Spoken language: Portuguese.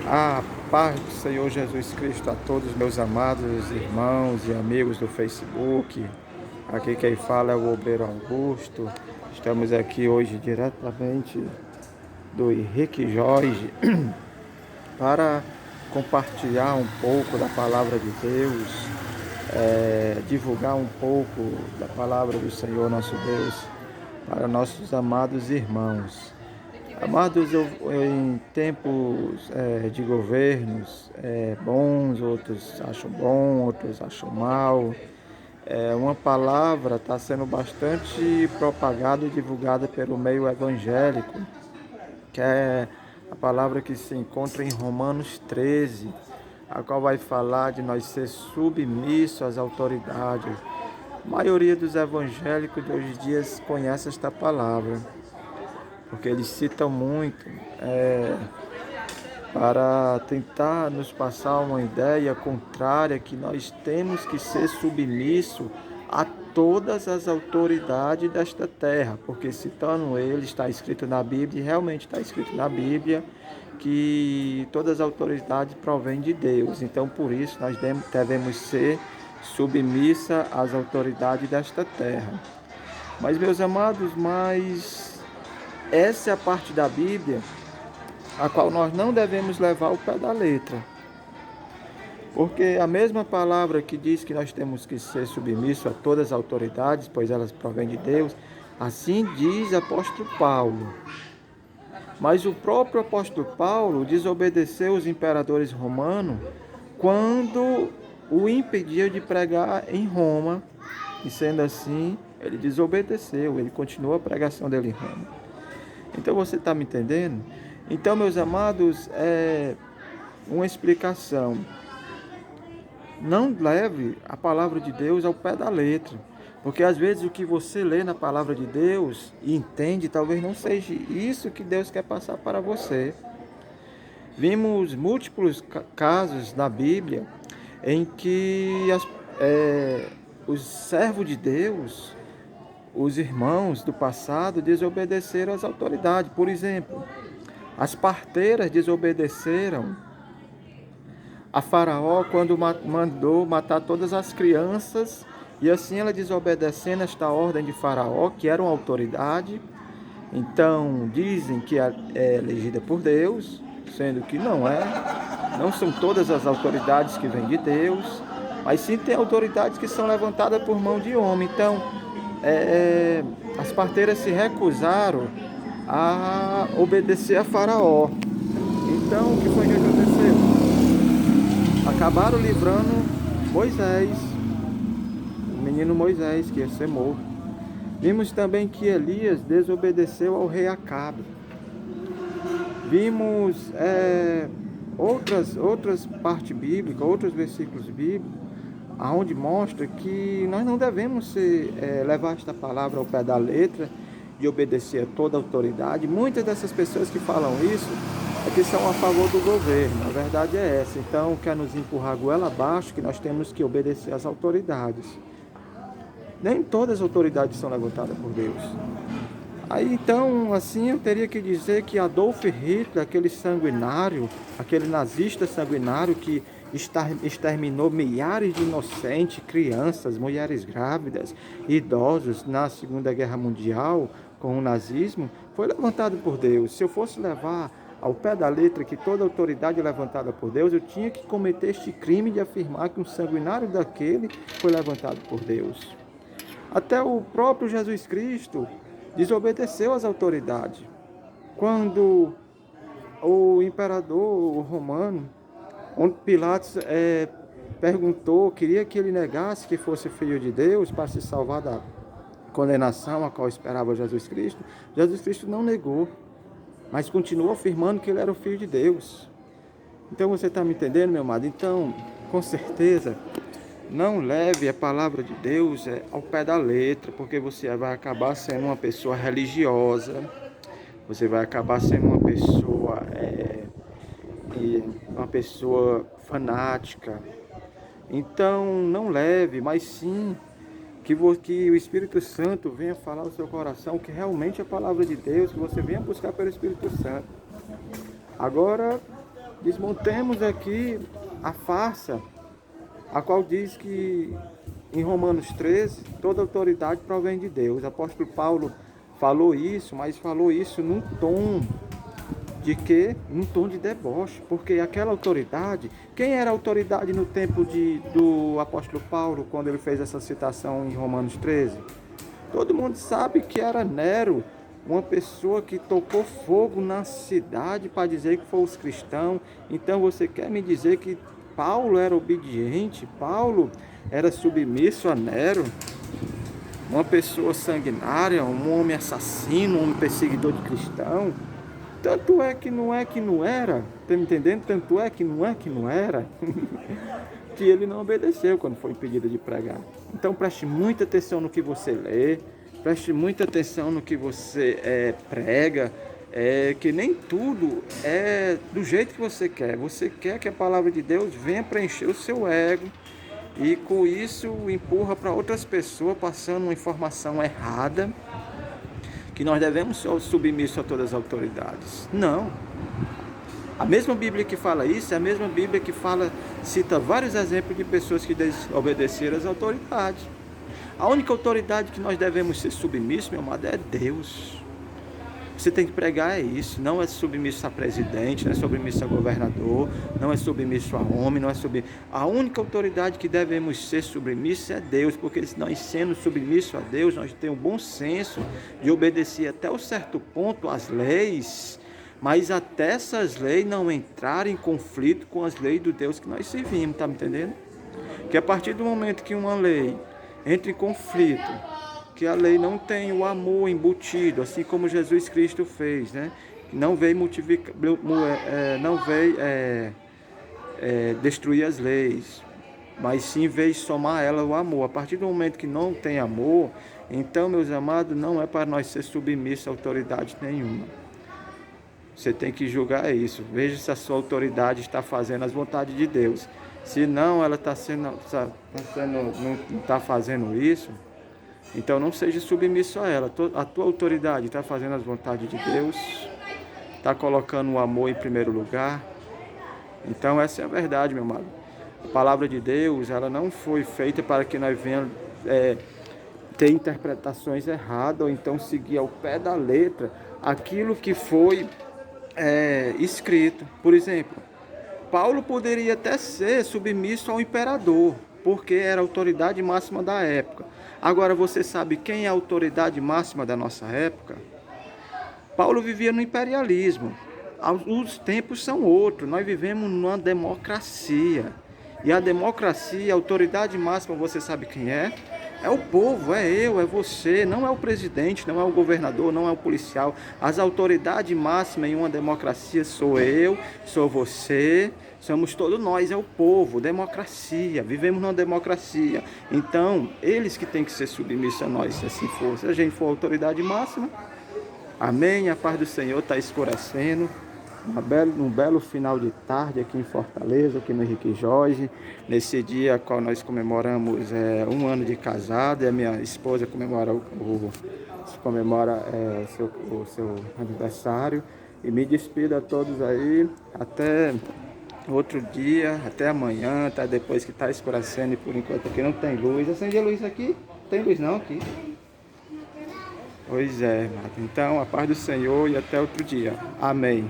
A paz do Senhor Jesus Cristo a todos meus amados irmãos e amigos do Facebook. Aqui quem fala é o Obreiro Augusto. Estamos aqui hoje diretamente do Henrique Jorge para compartilhar um pouco da palavra de Deus, divulgar um pouco da palavra do Senhor nosso Deus para nossos amados irmãos. Amados, em tempos de governos bons, outros acham bom, outros acham mal, uma palavra está sendo bastante propagada e divulgada pelo meio evangélico, que é a palavra que se encontra em Romanos 13, a qual vai falar de nós ser submissos às autoridades. A maioria dos evangélicos de hoje em dia conhece esta palavra, porque eles citam muito para tentar nos passar uma ideia contrária que nós temos que ser submissos a todas as autoridades desta terra, porque citando ele, está escrito na Bíblia, e realmente está escrito na Bíblia, que todas as autoridades provêm de Deus. Então, por isso, nós devemos ser submissa às autoridades desta terra. Mas, meus amados, essa é a parte da Bíblia a qual nós não devemos levar ao pé da letra. Porque a mesma palavra que diz que nós temos que ser submissos a todas as autoridades, pois elas provêm de Deus, assim diz o apóstolo Paulo. Mas o próprio apóstolo Paulo desobedeceu os imperadores romanos quando o impediu de pregar em Roma. E sendo assim, ele desobedeceu, ele continuou a pregação dele em Roma. Então você está me entendendo? Então, meus amados, uma explicação. Não leve a palavra de Deus ao pé da letra, porque às vezes o que você lê na palavra de Deus e entende, talvez não seja isso que Deus quer passar para você. Vimos múltiplos casos na Bíblia em que os servos de Deus, os irmãos do passado, desobedeceram às autoridades. Por exemplo, as parteiras desobedeceram a Faraó quando mandou matar todas as crianças, e assim ela desobedecendo esta ordem de Faraó, que era uma autoridade. Então dizem que é elegida por Deus, sendo que não é. Não são todas as autoridades que vêm de Deus, mas sim tem autoridades que são levantadas por mão de homem. Então as parteiras se recusaram a obedecer a Faraó. Então, o que foi que aconteceu? Acabaram livrando Moisés, o menino Moisés, que ia ser morto. Vimos também que Elias desobedeceu ao rei Acabe. Vimos outras partes bíblicas, outros versículos bíblicos, onde mostra que nós não devemos levar esta palavra ao pé da letra e obedecer a toda a autoridade. Muitas dessas pessoas que falam isso é que são a favor do governo. A verdade é essa. Então, quer nos empurrar a goela abaixo que nós temos que obedecer às autoridades. Nem todas as autoridades são levantadas por Deus. Aí, então, assim, eu teria que dizer que Adolf Hitler, aquele sanguinário, aquele nazista sanguinário que exterminou milhares de inocentes, crianças, mulheres grávidas, idosos na Segunda Guerra Mundial com o nazismo, foi levantado por Deus. Se eu fosse levar ao pé da letra que toda autoridade é levantada por Deus, eu tinha que cometer este crime de afirmar que um sanguinário daquele foi levantado por Deus. Até o próprio Jesus Cristo desobedeceu às autoridades. Quando o imperador romano, onde Pilatos perguntou, queria que ele negasse que fosse filho de Deus para se salvar da condenação a qual esperava Jesus Cristo não negou, mas continuou afirmando que ele era o filho de Deus. Então você está me entendendo, meu amado? Então, com certeza, não leve a palavra de Deus ao pé da letra, porque você vai acabar sendo uma pessoa religiosa, você vai acabar sendo uma pessoa fanática. Então, não leve, mas sim que o Espírito Santo venha falar no seu coração, que realmente é a palavra de Deus, que você venha buscar pelo Espírito Santo. Agora, Desmontemos aqui a farsa, a qual diz que em Romanos 13, toda autoridade provém de Deus. O apóstolo Paulo falou isso, mas falou isso num tom de quê? Num tom de deboche, porque aquela autoridade, quem era a autoridade no tempo do apóstolo Paulo, quando ele fez essa citação em Romanos 13? Todo mundo sabe que era Nero, uma pessoa que tocou fogo na cidade para dizer que foi os cristãos. Então você quer me dizer que Paulo era obediente? Paulo era submisso a Nero? Uma pessoa sanguinária, um homem assassino, um homem perseguidor de cristão? Tanto é que não era, tá me entendendo? Tanto é que não era, que ele não obedeceu quando foi impedido de pregar. Então preste muita atenção no que você lê, preste muita atenção no que você prega, que nem tudo é do jeito que você quer. Você quer que a palavra de Deus venha preencher o seu ego e com isso empurra para outras pessoas passando uma informação errada, que nós devemos ser submissos a todas as autoridades. Não. A mesma Bíblia que fala isso é a mesma Bíblia que cita vários exemplos de pessoas que desobedeceram às autoridades. A única autoridade que nós devemos ser submissos, meu amado, é Deus. Você tem que pregar isso, não é submisso a presidente, não é submisso a governador, não é submisso a homem, não é submisso. A única autoridade que devemos ser submissos é Deus, porque se nós sendo submissos a Deus, nós temos um bom senso de obedecer até um certo ponto às leis, mas até essas leis não entrarem em conflito com as leis do Deus que nós servimos, tá me entendendo? Que a partir do momento que uma lei entra em conflito, que a lei não tem o amor embutido, assim como Jesus Cristo fez, né? Não veio destruir as leis, mas sim veio somar a ela o amor. A partir do momento que não tem amor, então, meus amados, não é para nós ser submissos a autoridade nenhuma. Você tem que julgar isso. Veja se a sua autoridade está fazendo as vontades de Deus. Se não, ela não está fazendo isso, então não seja submisso a ela. A tua autoridade está fazendo as vontades de Deus, está colocando o amor em primeiro lugar. Então essa é a verdade, meu amado. A palavra de Deus, ela não foi feita para que nós venhamos ter interpretações erradas, ou então seguir ao pé da letra aquilo que foi escrito. Por exemplo, Paulo poderia até ser submisso ao imperador, porque era a autoridade máxima da época. Agora, você sabe quem é a autoridade máxima da nossa época? Paulo vivia no imperialismo. Os tempos são outros. Nós vivemos numa democracia. E a democracia, a autoridade máxima, você sabe quem é? É o povo, é eu, é você. Não é o presidente, não é o governador, não é o policial. As autoridades máximas em uma democracia sou eu, sou você, somos todos nós, é o povo, democracia. Vivemos numa democracia. Então, eles que têm que ser submissos a nós, se assim for. Se a gente for a autoridade máxima, amém, a paz do Senhor está escurecendo. Um belo final de tarde aqui em Fortaleza, aqui no Henrique Jorge, nesse dia qual nós comemoramos 1 ano de casado, e a minha esposa comemora o seu aniversário. E me despido a todos aí, até outro dia, até amanhã, até depois que está escurecendo, e por enquanto aqui não tem luz. Acende a luz aqui? Não tem luz não aqui. Pois é, então a paz do Senhor e até outro dia. Amém.